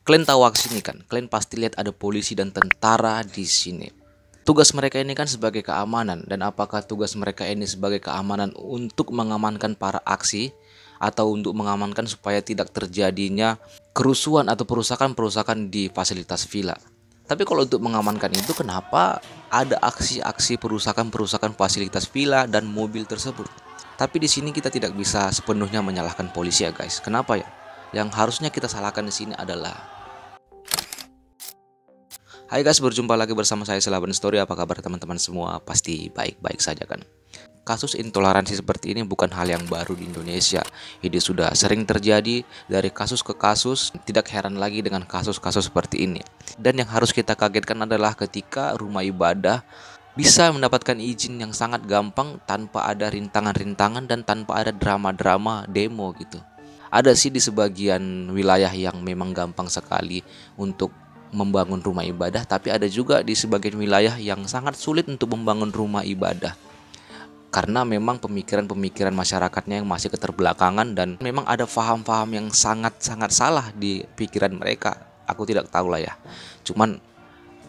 Kalian tahu aksi ini kan? Kalian pasti lihat ada polisi dan tentara di sini. Tugas mereka ini kan sebagai keamanan, dan apakah tugas mereka ini sebagai keamanan untuk mengamankan para aksi atau untuk mengamankan supaya tidak terjadinya kerusuhan atau perusakan-perusakan di fasilitas villa? Tapi kalau untuk mengamankan itu, kenapa ada aksi-aksi perusakan-perusakan fasilitas villa dan mobil tersebut? Tapi di sini kita tidak bisa sepenuhnya menyalahkan polisi ya guys. Kenapa ya? Yang harusnya kita salahkan di sini adalah, hai guys, berjumpa lagi bersama saya Selaban Story. Apa kabar teman-teman semua? Pasti baik-baik saja kan? Kasus intoleransi seperti ini bukan hal yang baru di Indonesia. Ini sudah sering terjadi dari kasus ke kasus. Tidak heran lagi dengan kasus-kasus seperti ini. Dan yang harus kita kagetkan adalah ketika rumah ibadah bisa mendapatkan izin yang sangat gampang tanpa ada rintangan-rintangan dan tanpa ada drama-drama demo gitu. Ada sih di sebagian wilayah yang memang gampang sekali untuk membangun rumah ibadah, tapi ada juga di sebagian wilayah yang sangat sulit untuk membangun rumah ibadah karena memang pemikiran-pemikiran masyarakatnya yang masih keterbelakangan dan memang ada paham-paham yang sangat-sangat salah di pikiran mereka. Aku tidak tahu lah ya, cuman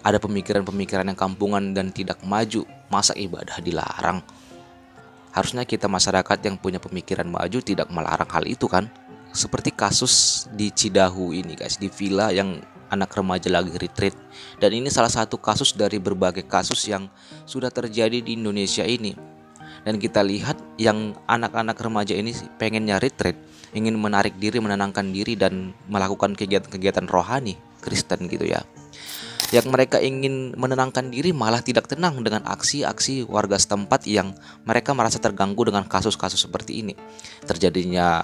ada pemikiran-pemikiran yang kampungan dan tidak maju. Masa ibadah dilarang? Harusnya kita masyarakat yang punya pemikiran maju tidak melarang hal itu kan. Seperti kasus di Cidahu ini guys, di villa yang anak remaja lagi retreat. Dan ini salah satu kasus dari berbagai kasus yang sudah terjadi di Indonesia ini. Dan kita lihat yang anak-anak remaja ini pengennya retreat, ingin menarik diri, menenangkan diri dan melakukan kegiatan-kegiatan rohani Kristen gitu ya. Yang mereka ingin menenangkan diri malah tidak tenang dengan aksi-aksi warga setempat yang mereka merasa terganggu dengan kasus-kasus seperti ini. Terjadinya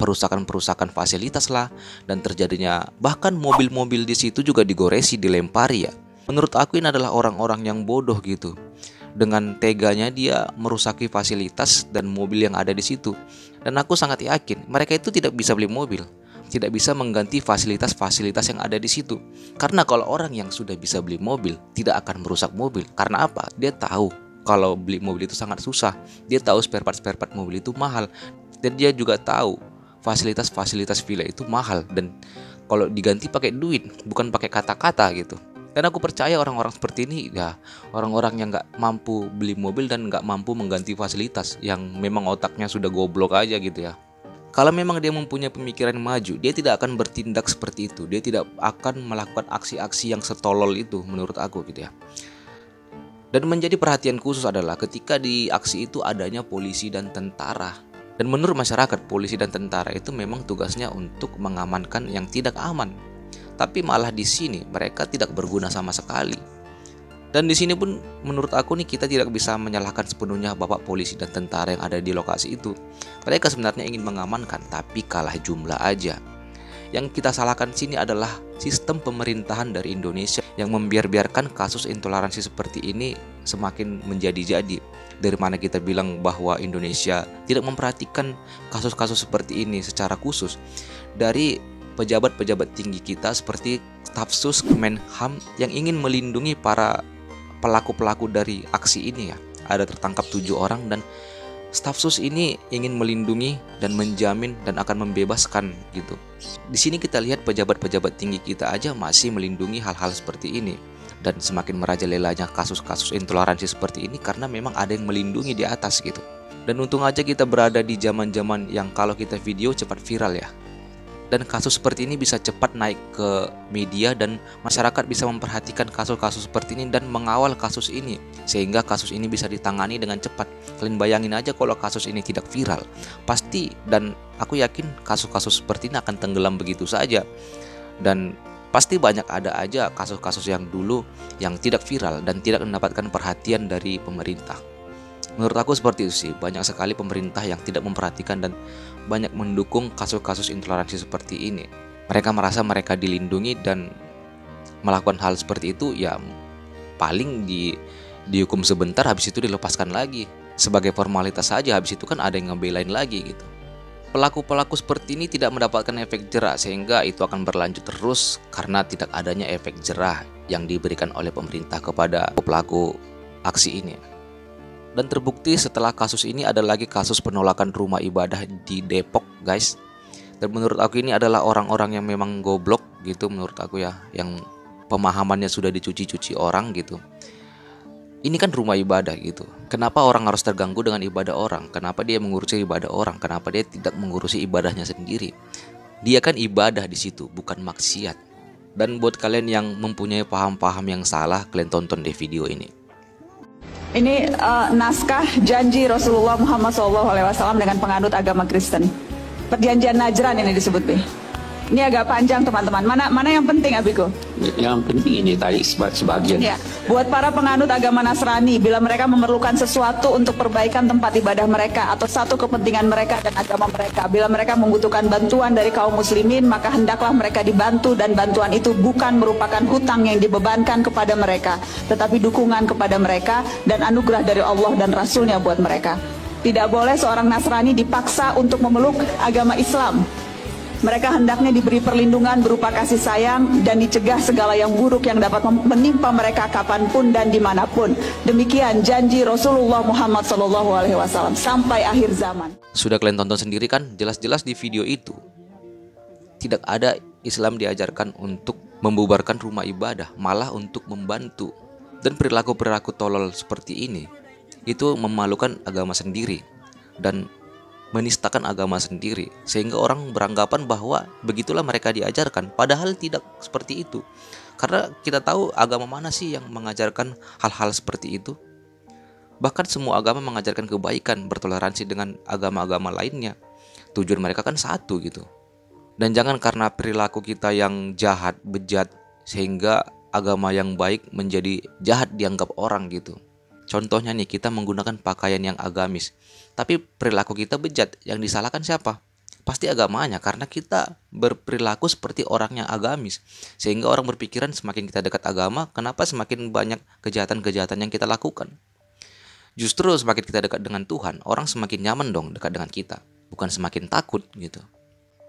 perusakan-perusakan fasilitas lah, dan terjadinya bahkan mobil-mobil di situ juga digoresi, dilempari ya. Menurut aku ini adalah orang-orang yang bodoh gitu. Dengan teganya dia merusaki fasilitas dan mobil yang ada di situ. Dan aku sangat yakin mereka itu tidak bisa beli mobil, tidak bisa mengganti fasilitas-fasilitas yang ada di situ. Karena kalau orang yang sudah bisa beli mobil tidak akan merusak mobil. Karena apa? Dia tahu kalau beli mobil itu sangat susah. Dia tahu spare part mobil itu mahal. Dan dia juga tahu fasilitas-fasilitas villa itu mahal, dan kalau diganti pakai duit bukan pakai kata-kata gitu. Dan aku percaya orang-orang seperti ini ya orang-orang yang nggak mampu beli mobil dan nggak mampu mengganti fasilitas, yang memang otaknya sudah goblok aja gitu ya. Kalau memang dia mempunyai pemikiran maju, dia tidak akan bertindak seperti itu. Dia tidak akan melakukan aksi-aksi yang setolol itu menurut aku gitu ya. Dan menjadi perhatian khusus adalah ketika di aksi itu adanya polisi dan tentara. Dan menurut masyarakat, polisi dan tentara itu memang tugasnya untuk mengamankan yang tidak aman. Tapi malah di sini mereka tidak berguna sama sekali. Dan di sini pun menurut aku nih kita tidak bisa menyalahkan sepenuhnya bapak polisi dan tentara yang ada di lokasi itu. Mereka sebenarnya ingin mengamankan, tapi kalah jumlah aja. Yang kita salahkan sini adalah sistem pemerintahan dari Indonesia yang membiarkan kasus intoleransi seperti ini semakin menjadi-jadi. Dari mana kita bilang bahwa Indonesia tidak memperhatikan kasus-kasus seperti ini secara khusus. Dari pejabat-pejabat tinggi kita seperti Stafsus Kemenham yang ingin melindungi para pelaku-pelaku dari aksi ini ya. Ada tertangkap 7 orang dan Stafsus ini ingin melindungi dan menjamin dan akan membebaskan gitu. Di sini kita lihat pejabat-pejabat tinggi kita aja masih melindungi hal-hal seperti ini. Dan semakin merajalelanya kasus-kasus intoleransi seperti ini karena memang ada yang melindungi di atas gitu. Dan untung aja kita berada di zaman-zaman yang kalau kita video cepat viral ya. Dan kasus seperti ini bisa cepat naik ke media dan masyarakat bisa memperhatikan kasus-kasus seperti ini dan mengawal kasus ini sehingga kasus ini bisa ditangani dengan cepat. Kalian bayangin aja kalau kasus ini tidak viral, pasti, dan aku yakin kasus-kasus seperti ini akan tenggelam begitu saja. Dan pasti banyak ada aja kasus-kasus yang dulu yang tidak viral dan tidak mendapatkan perhatian dari pemerintah. Menurut aku seperti itu sih, banyak sekali pemerintah yang tidak memperhatikan dan banyak mendukung kasus-kasus intoleransi seperti ini. Mereka merasa mereka dilindungi dan melakukan hal seperti itu ya paling dihukum sebentar, habis itu dilepaskan lagi sebagai formalitas saja, habis itu kan ada yang ngebelain lagi gitu. Pelaku-pelaku seperti ini tidak mendapatkan efek jerah sehingga itu akan berlanjut terus karena tidak adanya efek jerah yang diberikan oleh pemerintah kepada pelaku aksi ini. Dan terbukti setelah kasus ini ada lagi kasus penolakan rumah ibadah di Depok guys. Dan menurut aku ini adalah orang-orang yang memang goblok gitu, menurut aku ya, yang pemahamannya sudah dicuci-cuci orang gitu. Ini kan rumah ibadah gitu. Kenapa orang harus terganggu dengan ibadah orang? Kenapa dia mengurusi ibadah orang? Kenapa dia tidak mengurusi ibadahnya sendiri? Dia kan ibadah di situ, bukan maksiat. Dan buat kalian yang mempunyai paham-paham yang salah, kalian tonton deh video ini. Ini naskah janji Rasulullah Muhammad SAW dengan penganut agama Kristen. Perjanjian Najran ini disebut, Bi. Ini agak panjang, teman-teman. Mana yang penting, Abiko? Yang penting ini tadi sebagian. Ya. Buat para penganut agama Nasrani, bila mereka memerlukan sesuatu untuk perbaikan tempat ibadah mereka atau satu kepentingan mereka dan agama mereka, bila mereka membutuhkan bantuan dari kaum muslimin, maka hendaklah mereka dibantu, dan bantuan itu bukan merupakan hutang yang dibebankan kepada mereka, tetapi dukungan kepada mereka dan anugerah dari Allah dan Rasulnya buat mereka. Tidak boleh seorang Nasrani dipaksa untuk memeluk agama Islam. Mereka hendaknya diberi perlindungan berupa kasih sayang dan dicegah segala yang buruk yang dapat menimpa mereka kapanpun dan dimanapun. Demikian janji Rasulullah Muhammad SAW sampai akhir zaman. Sudah kalian tonton sendiri kan, jelas-jelas di video itu tidak ada Islam diajarkan untuk membubarkan rumah ibadah, malah untuk membantu. Dan perilaku-perilaku tolol seperti ini itu memalukan agama sendiri dan menistakan agama sendiri, sehingga orang beranggapan bahwa begitulah mereka diajarkan, padahal tidak seperti itu. Karena kita tahu agama mana sih yang mengajarkan hal-hal seperti itu. Bahkan semua agama mengajarkan kebaikan, bertoleransi dengan agama-agama lainnya. Tujuan mereka kan satu gitu. Dan jangan karena perilaku kita yang jahat, bejat, sehingga agama yang baik menjadi jahat dianggap orang gitu. Contohnya nih, kita menggunakan pakaian yang agamis, tapi perilaku kita bejat. Yang disalahkan siapa? Pasti agamanya, karena kita berperilaku seperti orang yang agamis. Sehingga orang berpikiran semakin kita dekat agama, kenapa semakin banyak kejahatan-kejahatan yang kita lakukan. Justru semakin kita dekat dengan Tuhan, orang semakin nyaman dong dekat dengan kita, bukan semakin takut gitu.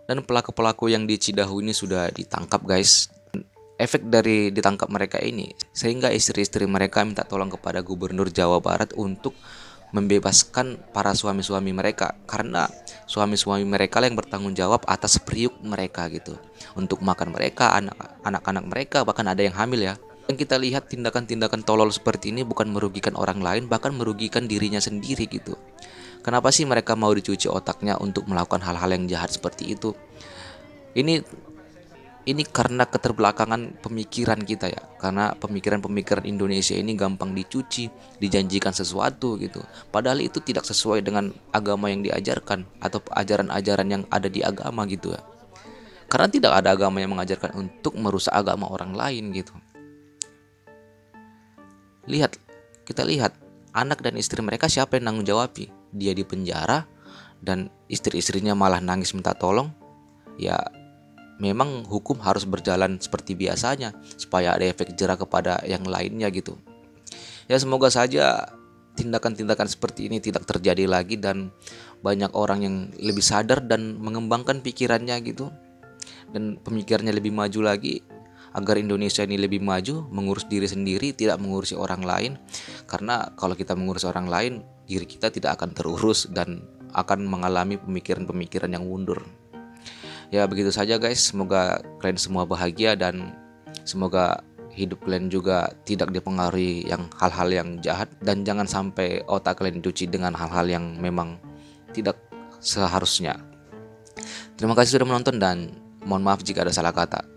Dan pelaku-pelaku yang di Cidahu ini sudah ditangkap, guys. Efek dari ditangkap mereka ini, sehingga istri-istri mereka minta tolong kepada Gubernur Jawa Barat untuk membebaskan para suami-suami mereka, karena suami-suami mereka yang bertanggung jawab atas periuk mereka gitu, untuk makan mereka, anak-anak mereka, bahkan ada yang hamil ya. Yang kita lihat tindakan-tindakan tolol seperti ini bukan merugikan orang lain, bahkan merugikan dirinya sendiri gitu. Kenapa sih mereka mau dicuci otaknya untuk melakukan hal-hal yang jahat seperti itu? Ini karena keterbelakangan pemikiran kita ya. Karena pemikiran-pemikiran Indonesia ini gampang dicuci, dijanjikan sesuatu gitu. Padahal itu tidak sesuai dengan agama yang diajarkan atau ajaran-ajaran yang ada di agama gitu ya. Karena tidak ada agama yang mengajarkan untuk merusak agama orang lain gitu. Kita lihat anak dan istri mereka, siapa yang tanggung jawabi? Dia di penjara dan istri-istrinya malah nangis minta tolong. Ya memang hukum harus berjalan seperti biasanya supaya ada efek jera kepada yang lainnya gitu. Ya semoga saja tindakan-tindakan seperti ini tidak terjadi lagi dan banyak orang yang lebih sadar dan mengembangkan pikirannya gitu. Dan pemikirannya lebih maju lagi agar Indonesia ini lebih maju, mengurus diri sendiri, tidak mengurusi orang lain. Karena kalau kita mengurus orang lain, diri kita tidak akan terurus dan akan mengalami pemikiran-pemikiran yang mundur. Ya begitu saja guys, semoga kalian semua bahagia dan semoga hidup kalian juga tidak dipengaruhi yang hal-hal yang jahat, dan jangan sampai otak kalian dicuci dengan hal-hal yang memang tidak seharusnya. Terima kasih sudah menonton dan mohon maaf jika ada salah kata.